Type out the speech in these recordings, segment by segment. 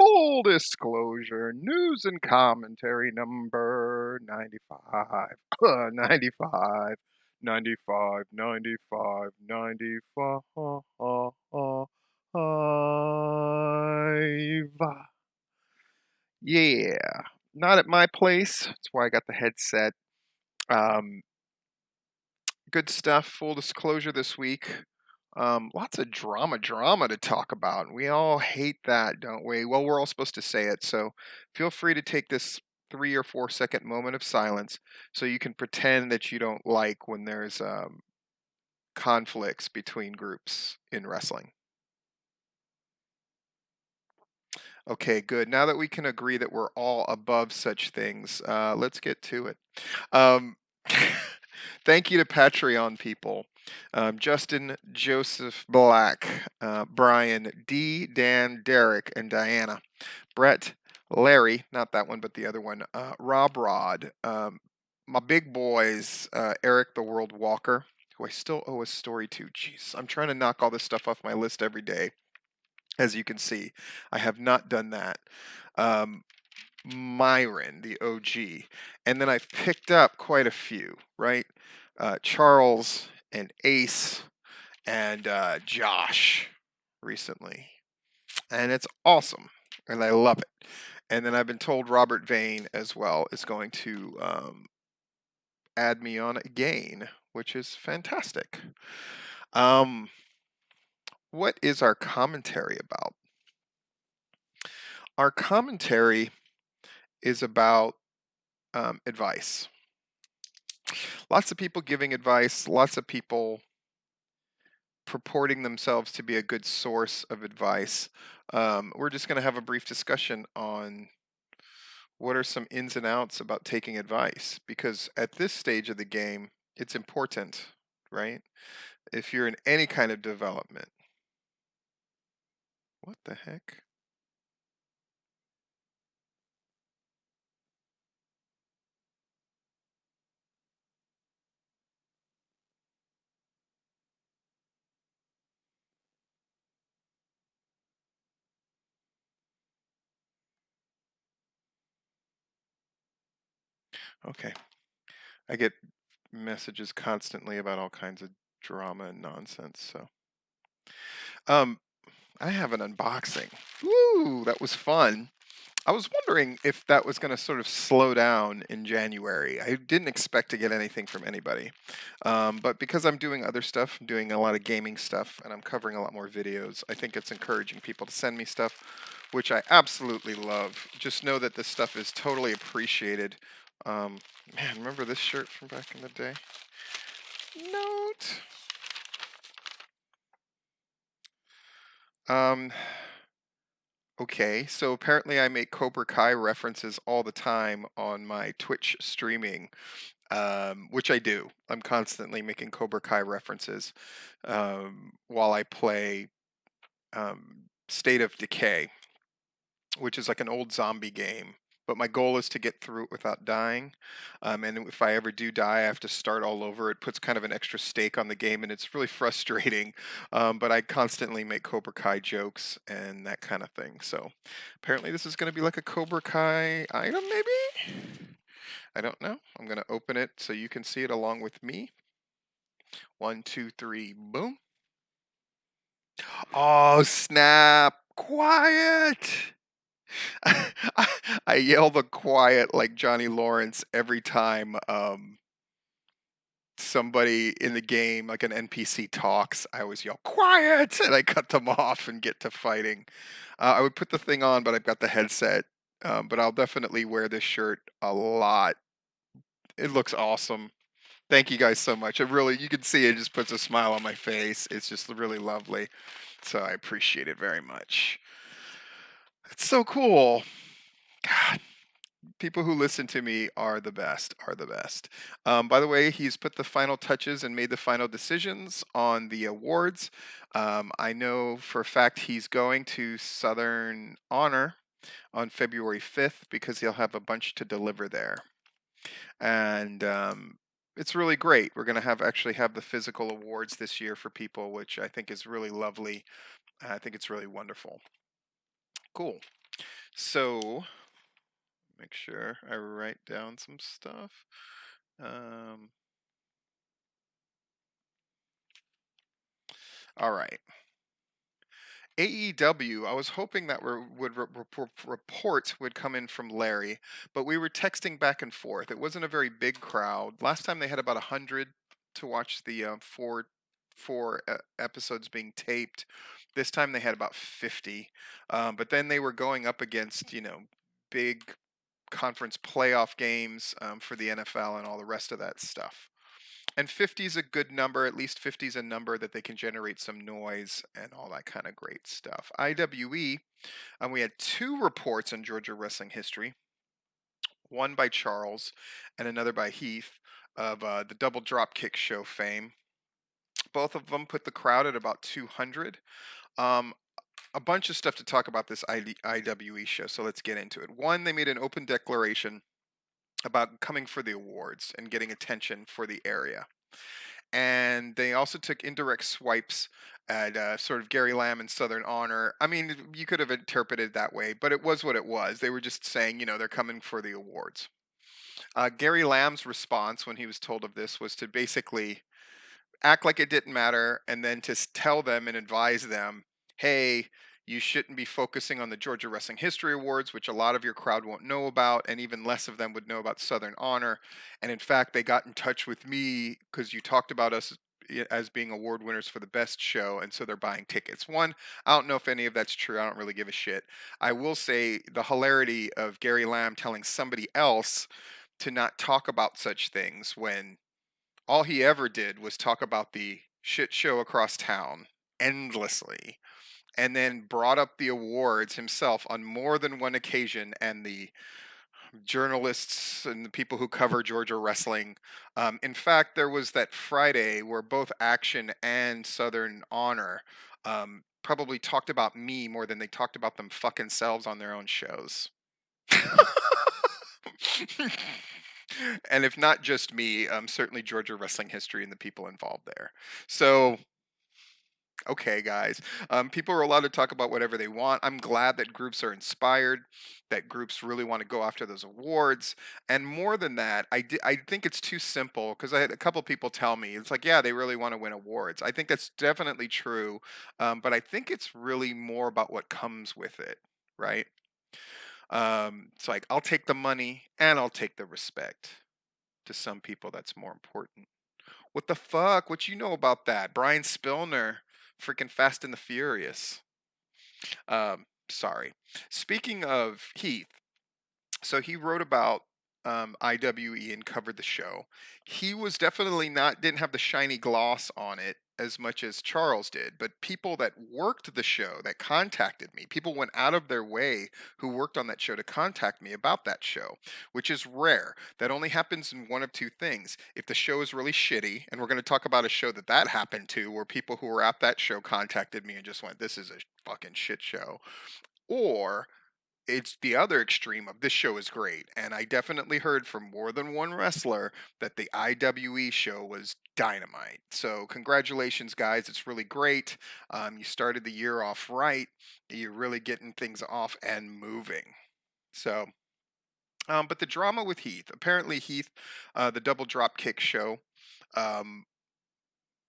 Full disclosure, news and commentary number 95. 95, 95, 95, 95. Yeah, not at my place. That's why I got the headset. Um, Good stuff. Full disclosure this week. Lots of drama to talk about. We all hate that, don't we? Well, we're all supposed to say it, so feel free to take this 3 or 4 second moment of silence so you can pretend that you don't like when there's conflicts between groups in wrestling. Okay, good. Now that we can agree that we're all above such things, let's get to it. Um, thank you to Patreon people. Justin, Joseph Black, Brian, D, Dan, Derek, and Diana. Brett, Larry, not that one, but the other one. Rob Rod. My big boys, Eric the World Walker, who I still owe a story to. Jeez, I'm trying to knock all this stuff off my list every day. As you can see, I have not done that. Myron, the OG. And then I've picked up quite a few, right? Charles and Ace and Josh recently. And it's awesome. And I love it. And then I've been told Robert Vane as well is going to add me on again, which is fantastic. What is our commentary about? Our commentary is about advice. Lots of people giving advice, lots of people purporting themselves to be a good source of advice. We're just going to have a brief discussion on what are some ins and outs about taking advice, because at this stage of the game, it's important, right? If you're in any kind of development. What the heck? Okay. I get messages constantly about all kinds of drama and nonsense, so. I have an unboxing. Woo, that was fun. I was wondering if that was going to sort of slow down in January. I didn't expect to get anything from anybody. But because I'm doing other stuff, I'm doing a lot of gaming stuff, and I'm covering a lot more videos, I think it's encouraging people to send me stuff, which I absolutely love. Just know that this stuff is totally appreciated. Man, remember this shirt from back in the day? Note. Okay, so apparently I make Cobra Kai references all the time on my Twitch streaming, which I do. I'm constantly making Cobra Kai references while I play State of Decay, which is like an old zombie game. But my goal is to get through it without dying. And if I ever do die, I have to start all over. It puts kind of an extra stake on the game, and it's really frustrating. But I constantly make Cobra Kai jokes and that kind of thing. So apparently, this is going to be like a Cobra Kai item, maybe? I don't know. I'm going to open it so you can see it along with me. 1, 2, 3, boom. Oh, snap. Quiet. I yell the quiet like Johnny Lawrence every time somebody in the game, like an NPC, talks. I always yell quiet, and I cut them off and get to fighting. I would put the thing on, but I've got the headset. But I'll definitely wear this shirt a lot. It looks awesome. Thank you guys so much. It really, you can see it just puts a smile on my face. It's just really lovely. So I appreciate it very much. It's so cool. God, people who listen to me are the best, are the best. By the way, he's put the final touches and made the final decisions on the awards. I know for a fact he's going to Southern Honor on February 5th because he'll have a bunch to deliver there. And it's really great. We're going to actually have the physical awards this year for people, which I think is really lovely. I think it's really wonderful. Cool. So make sure I write down some stuff. Um, all right. AEW, I was hoping that reports would come in from Larry, but we were texting back and forth. It wasn't a very big crowd. Last time they had about 100 to watch the episodes being taped. This time they had about 50. But then they were going up against, big conference playoff games for the NFL and all the rest of that stuff. And 50 is a good number. At least 50 is a number that they can generate some noise and all that kind of great stuff. IWE, we had two reports on Georgia wrestling history, one by Charles and another by Heath of the Double Dropkick Show fame. Both of them put the crowd at about 200. Um, a bunch of stuff to talk about this IWE show, so let's get into it. One, they made an open declaration about coming for the awards and getting attention for the area. And they also took indirect swipes at sort of Gary Lamb and Southern Honor. I mean, you could have interpreted it that way, but it was what it was. They were just saying, they're coming for the awards. Gary Lamb's response when he was told of this was to basically act like it didn't matter and then to tell them and advise them, hey, you shouldn't be focusing on the Georgia Wrestling History Awards, which a lot of your crowd won't know about, and even less of them would know about Southern Honor. And in fact, they got in touch with me because you talked about us as being award winners for the best show, and so they're buying tickets. One, I don't know if any of that's true. I don't really give a shit. I will say the hilarity of Gary Lamb telling somebody else to not talk about such things when all he ever did was talk about the shit show across town endlessly, and then brought up the awards himself on more than one occasion, and the journalists and the people who cover Georgia wrestling. In fact, there was that Friday where both Action and Southern Honor probably talked about me more than they talked about them fucking selves on their own shows. And if not just me, certainly Georgia wrestling history and the people involved there. So, okay, guys, people are allowed to talk about whatever they want. I'm glad that groups are inspired, that groups really want to go after those awards. And more than that, I think it's too simple because I had a couple people tell me it's like, yeah, they really want to win awards. I think that's definitely true, but I think it's really more about what comes with it, right? It's like I'll take the money and I'll take the respect. To some people, that's more important. What the fuck? What you know about that? Brian Spillner, freaking Fast and the Furious. Sorry. Speaking of Heath, so he wrote about IWE and covered the show. He was definitely not didn't have the shiny gloss on it as much as Charles did, but people that worked the show that contacted me, people went out of their way who worked on that show to contact me about that show, which is rare. That only happens in one of two things. If the show is really shitty, and we're going to talk about a show that happened to, where people who were at that show contacted me and just went, "This is a fucking shit show," or it's the other extreme of this show is great. And I definitely heard from more than one wrestler that the IWE show was dynamite. So congratulations, guys. It's really great. You started the year off right. You're really getting things off and moving. So, but the drama with Heath, apparently Heath, the double drop kick show, um,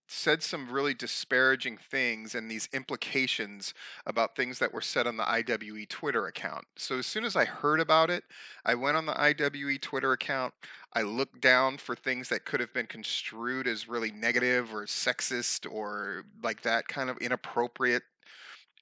said some really disparaging things and these implications about things that were said on the IWE Twitter account. So as soon as I heard about it, I went on the IWE Twitter account. I looked down for things that could have been construed as really negative or sexist or like that kind of inappropriate,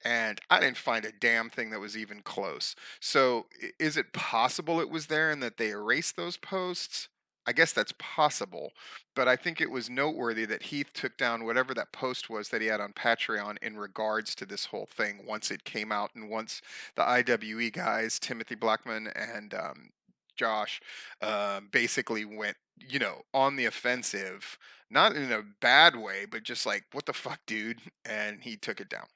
and I didn't find a damn thing that was even close. So, is it possible it was there and that they erased those posts? I guess that's possible, but I think it was noteworthy that Heath took down whatever that post was that he had on Patreon in regards to this whole thing once it came out and once the IWE guys, Timothy Blackman and Josh, basically went, on the offensive, not in a bad way, but just like, what the fuck, dude? And he took it down.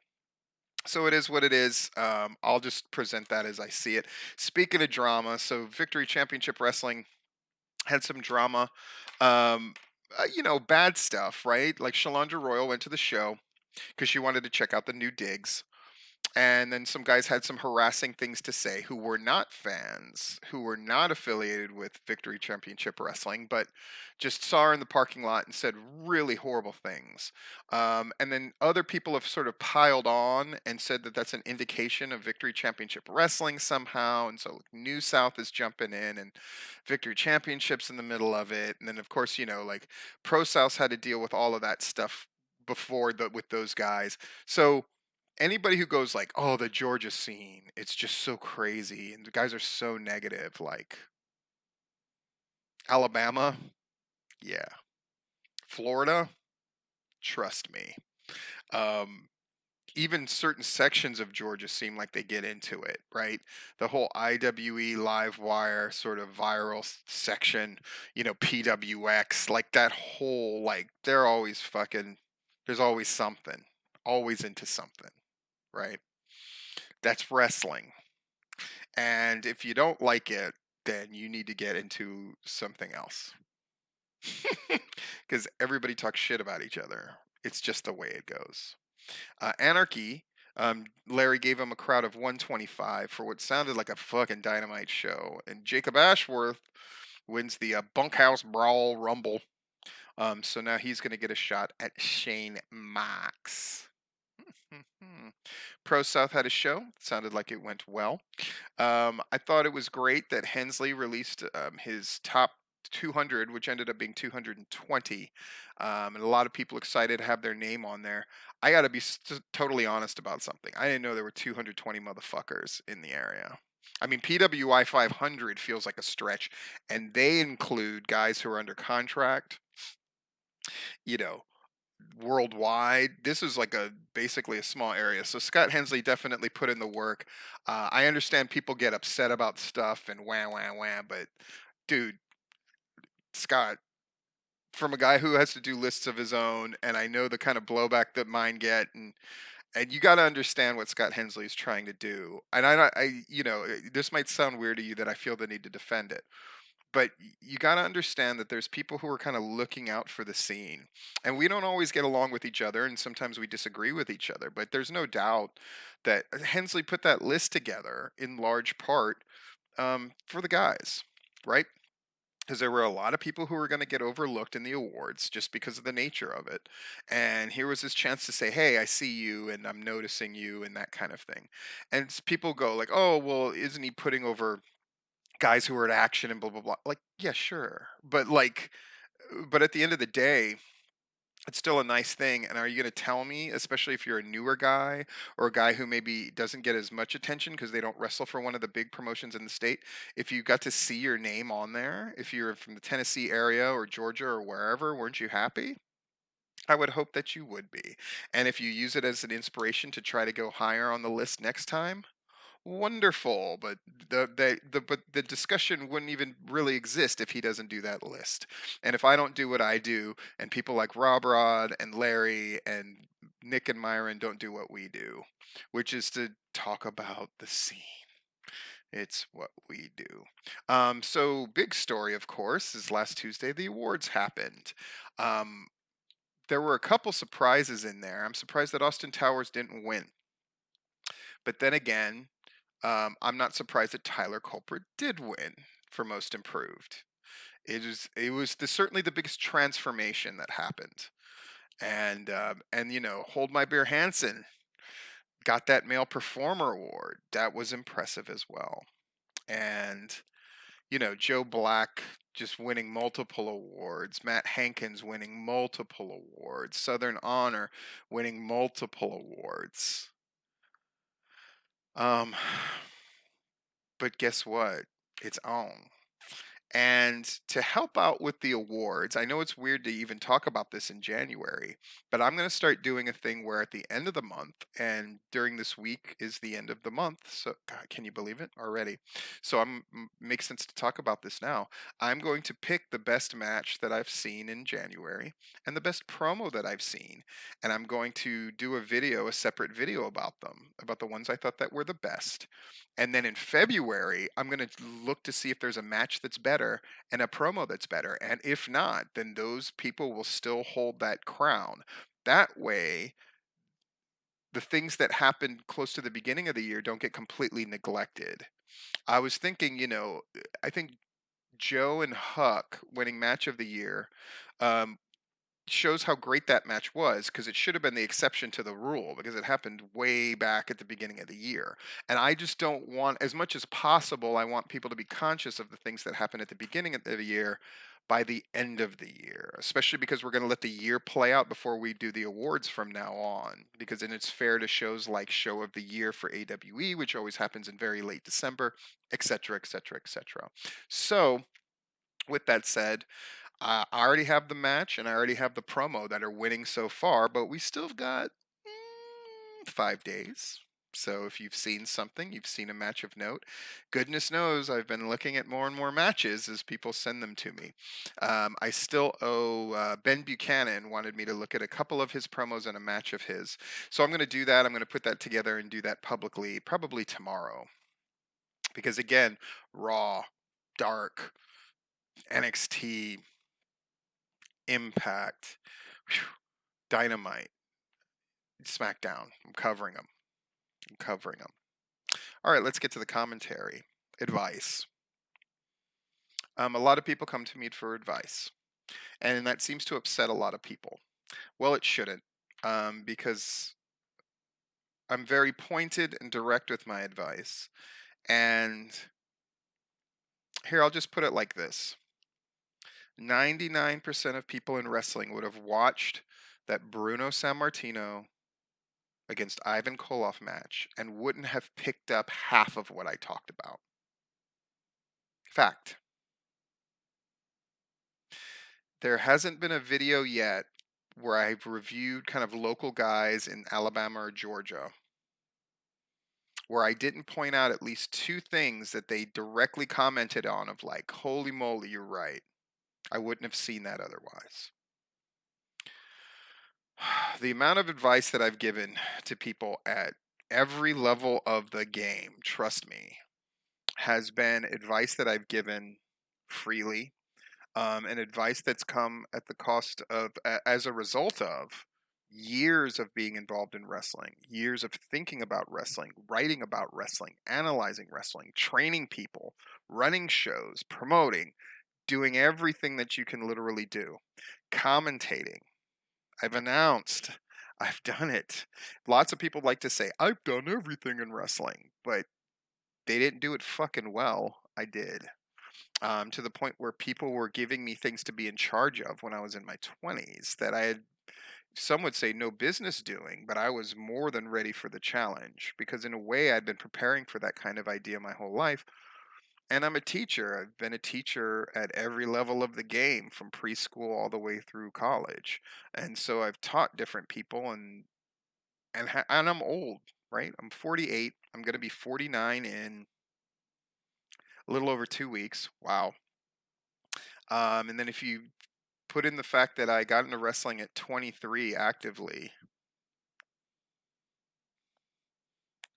So it is what it is. I'll just present that as I see it. Speaking of drama, so Victory Championship Wrestling had some drama. Bad stuff, right? Like Shalandra Royal went to the show because she wanted to check out the new digs. And then some guys had some harassing things to say who were not fans, who were not affiliated with Victory Championship Wrestling, but just saw her in the parking lot and said really horrible things. And then other people have sort of piled on and said that that's an indication of Victory Championship Wrestling somehow. And so New South is jumping in and Victory Championship's in the middle of it. And then, of course, like Pro South had to deal with all of that stuff before with those guys. So anybody who goes like, "Oh, the Georgia scene, it's just so crazy and the guys are so negative," like Alabama, yeah. Florida, trust me. Um Even certain sections of Georgia seem like they get into it, right? The whole IWE live wire sort of viral section, PWX, like that whole they're always fucking there's always something, always into something, right? That's wrestling. And if you don't like it, then you need to get into something else. Because everybody talks shit about each other. It's just the way it goes. Anarchy, Larry gave him a crowd of 125 for what sounded like a fucking dynamite show. And Jacob Ashworth wins the Bunkhouse Brawl Rumble. So now he's going to get a shot at Shane Mox. Pro South had a show. Sounded like it went well. I thought it was great that Hensley released his top 200, which ended up being 220. And a lot of people excited to have their name on there. I got to be totally honest about something. I didn't know there were 220 motherfuckers in the area. I mean, PWI 500 feels like a stretch, and they include guys who are under contract, you know, worldwide. This is like basically a small area. So Scott Hensley definitely put in the work. I understand people get upset about stuff and wah wah wah, but dude, Scott, from a guy who has to do lists of his own, and I know the kind of blowback that mine get, and you got to understand what Scott Hensley is trying to do. And this might sound weird to you that I feel the need to defend it, but you got to understand that there's people who are kind of looking out for the scene, and we don't always get along with each other, and sometimes we disagree with each other, but there's no doubt that Hensley put that list together in large part for the guys, right? Because there were a lot of people who were going to get overlooked in the awards just because of the nature of it. And here was his chance to say, "Hey, I see you and I'm noticing you," and that kind of thing. And people go like, "Oh, well, isn't he putting over guys who are at action and blah blah blah?" Like, yeah, sure, but at the end of the day, it's still a nice thing. And are you going to tell me, especially if you're a newer guy or a guy who maybe doesn't get as much attention because they don't wrestle for one of the big promotions in the state, if you got to see your name on there, if you're from the Tennessee area or Georgia or wherever, weren't you happy? I would hope that you would be. And if you use it as an inspiration to try to go higher on the list next time, wonderful, but the discussion wouldn't even really exist if he doesn't do that list. And if I don't do what I do, and people like Rob Rod and Larry and Nick and Myron don't do what we do, which is to talk about the scene. It's what we do. So big story, of course, is last Tuesday the awards happened. Um, there were a couple surprises in there. I'm surprised that Austin Towers didn't win. But then again, I'm not surprised that Tyler Culprit did win for Most Improved. Certainly the biggest transformation that happened, and Hold My Beer Hansen got that Male Performer Award. That was impressive as well, and Joe Black just winning multiple awards, Matt Hankins winning multiple awards, Southern Honor winning multiple awards. Um, but guess what? It's on. And to help out with the awards, I know it's weird to even talk about this in January, but I'm going to start doing a thing where at the end of the month, and during this week is the end of the month. So, God, can you believe it already? So, makes sense to talk about this now. I'm going to pick the best match that I've seen in January and the best promo that I've seen, and I'm going to do a separate video about them, about the ones I thought that were the best. And then in February, I'm going to look to see if there's a match that's better and a promo that's better. And if not, then those people will still hold that crown. That way, the things that happened close to the beginning of the year don't get completely neglected. I was thinking, I think Joe and Huck winning match of the year um, shows how great that match was, because it should have been the exception to the rule, because it happened way back at the beginning of the year. And I just don't want, as much as possible, I want people to be conscious of the things that happen at the beginning of the year by the end of the year, especially because we're going to let the year play out before we do the awards from now on. Because then it's fair to shows like Show of the Year for AWE, which always happens in very late December, etc., etc., etc. So, with that said, I already have the match and I already have the promo that are winning so far, but we still have got 5 days. So if you've seen something, you've seen a match of note. Goodness knows I've been looking at more and more matches as people send them to me. I still owe Ben Buchanan wanted me to look at a couple of his promos and a match of his. So I'm going to do that. I'm going to put that together and do that publicly, probably tomorrow. Because again, Raw, Dark, NXT, Impact, whew, Dynamite, SmackDown. I'm covering them. I'm covering them. All right, let's get to the commentary. Advice. A lot of people come to me for advice, and that seems to upset a lot of people. Well, it shouldn't, because I'm very pointed and direct with my advice. And here, I'll just put it like this: 99% of people in wrestling would have watched that Bruno Sammartino against Ivan Koloff match and wouldn't have picked up half of what I talked about. Fact. There hasn't been a video yet where I've reviewed kind of local guys in Alabama or Georgia where I didn't point out at least two things that they directly commented on of like, holy moly, you're right. I wouldn't have seen that otherwise. The amount of advice that I've given to people at every level of the game, trust me, has been advice that I've given freely, and advice that's come at the cost of, as a result of years of being involved in wrestling, years of thinking about wrestling, writing about wrestling, analyzing wrestling, training people, running shows, promoting, doing everything that you can literally do, commentating. I've announced. I've done it. Lots of people like to say, I've done everything in wrestling, but they didn't do it fucking well. I did. To the point where people were giving me things to be in charge of when I was in my 20s that I had, some would say, no business doing, but I was more than ready for the challenge because, in a way, I'd been preparing for that kind of idea my whole life. And I'm a teacher. I've been a teacher at every level of the game, from preschool all the way through college. And so I've taught different people, and I'm old, right? I'm 48. I'm going to be 49 in a little over 2 weeks. Wow. And then if you put in the fact that I got into wrestling at 23 actively,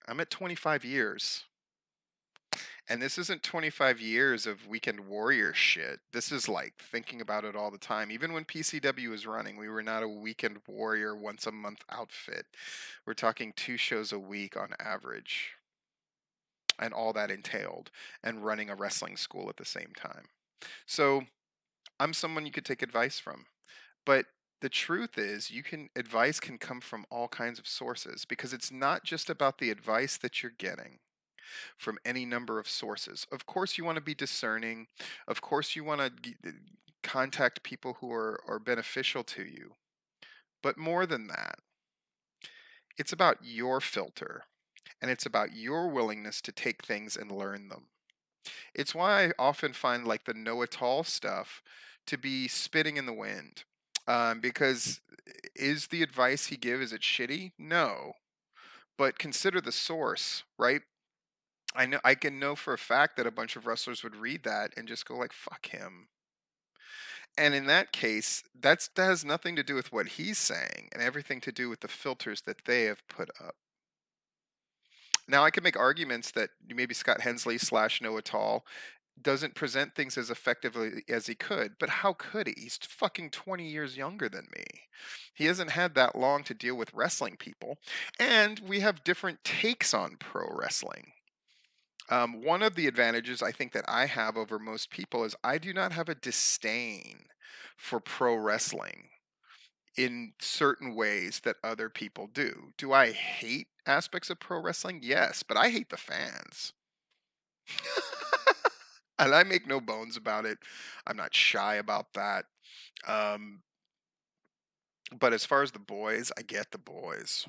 I'm at 25 years. And this isn't 25 years of weekend warrior shit. This is like thinking about it all the time. Even when PCW was running, we were not a weekend warrior once a month outfit. We're talking 2 shows a week on average, and all that entailed, and running a wrestling school at the same time. So I'm someone you could take advice from. But the truth is, advice can come from all kinds of sources, because it's not just about the advice that you're getting from any number of sources. Of course, you want to be discerning. Of course, you want to contact people who are beneficial to you. But more than that, it's about your filter, and it's about your willingness to take things and learn them. It's why I often find like the know-it-all stuff to be spitting in the wind. Because is the advice he gives, is it shitty? No. But consider the source, right? I can know for a fact that a bunch of wrestlers would read that and just go like, fuck him. And in that case, that has nothing to do with what he's saying and everything to do with the filters that they have put up. Now, I could make arguments that maybe Scott Hensley / Know It All doesn't present things as effectively as he could. But how could he? He's fucking 20 years younger than me. He hasn't had that long to deal with wrestling people. And we have different takes on pro wrestling. One of the advantages I think that I have over most people is I do not have a disdain for pro wrestling in certain ways that other people do. Do I hate aspects of pro wrestling? Yes, but I hate the fans. And I make no bones about it. I'm not shy about that. Um, but as far as the boys, I get the boys.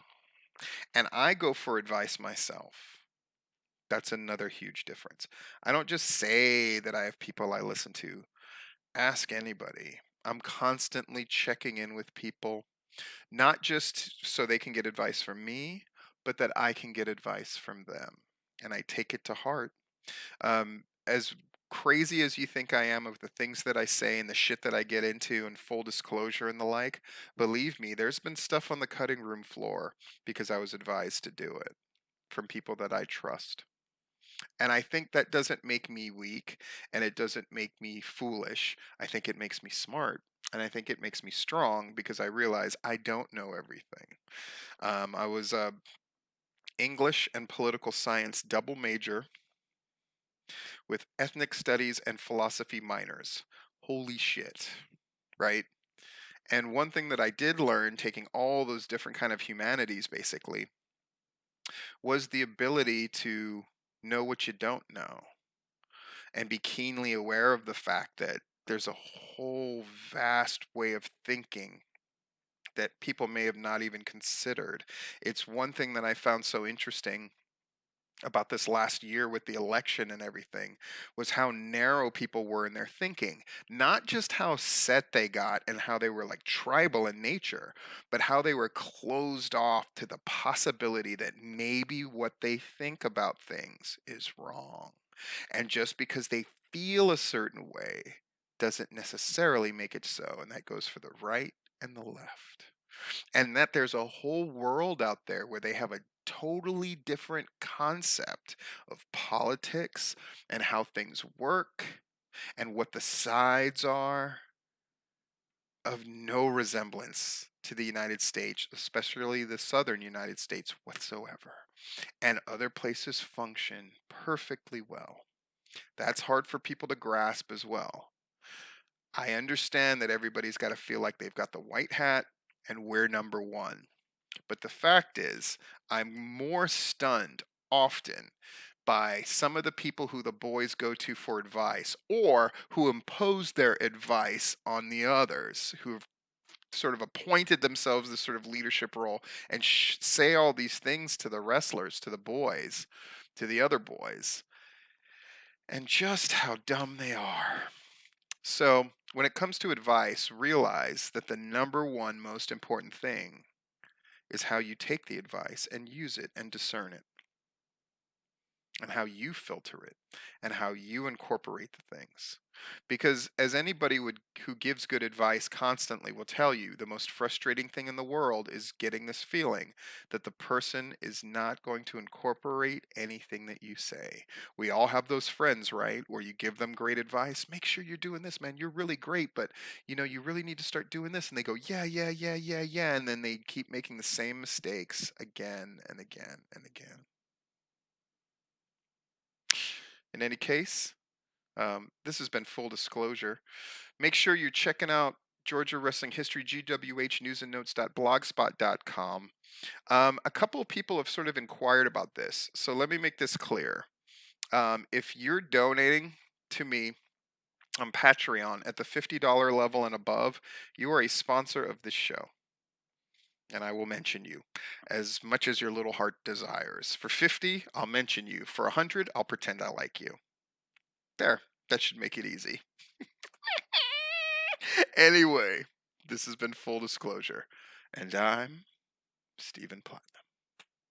And I go for advice myself. That's another huge difference. I don't just say that I have people I listen to. Ask anybody. I'm constantly checking in with people, not just so they can get advice from me, but that I can get advice from them. And I take it to heart. As crazy as you think I am of the things that I say and the shit that I get into and full disclosure and the like, believe me, there's been stuff on the cutting room floor because I was advised to do it from people that I trust. And I think that doesn't make me weak and it doesn't make me foolish. I think it makes me smart. And I think it makes me strong because I realize I don't know everything. I was a English and political science double major with ethnic studies and philosophy minors. Holy shit, right? And one thing that I did learn taking all those different kind of humanities basically was the ability to know what you don't know and be keenly aware of the fact that there's a whole vast way of thinking that people may have not even considered. It's one thing that I found so interesting about this last year with the election and everything was how narrow people were in their thinking. Not just how set they got and how they were like tribal in nature, but how they were closed off to the possibility that maybe what they think about things is wrong. And just because they feel a certain way doesn't necessarily make it so. And that goes for the right and the left. And that there's a whole world out there where they have a totally different concept of politics and how things work and what the sides are, of no resemblance to the United States, especially the southern United States whatsoever. And other places function perfectly well. That's hard for people to grasp as well. I understand that everybody's got to feel like they've got the white hat and we're number one. But the fact is, I'm more stunned often by some of the people who the boys go to for advice or who impose their advice on the others who've sort of appointed themselves this sort of leadership role and say all these things to the wrestlers, to the boys, to the other boys, and just how dumb they are. So, when it comes to advice, realize that the number one most important thing is how you take the advice and use it and discern it, and how you filter it, and how you incorporate the things. Because as anybody would who gives good advice constantly will tell you, the most frustrating thing in the world is getting this feeling that the person is not going to incorporate anything that you say. We all have those friends, right? Where you give them great advice. Make sure you're doing this, man. You're really great, but you really need to start doing this. And they go, yeah, yeah, yeah, yeah, yeah. And then they keep making the same mistakes again and again and again. In any case, this has been full disclosure. Make sure you're checking out Georgia Wrestling History, gwhnewsandnotes.blogspot.com. A couple of people have sort of inquired about this, so let me make this clear. If you're donating to me on Patreon at the $50 level and above, you are a sponsor of this show. And I will mention you as much as your little heart desires. For 50, I'll mention you. For 100, I'll pretend I like you. There, that should make it easy. Anyway, this has been Full Disclosure, and I'm Stephen Platt.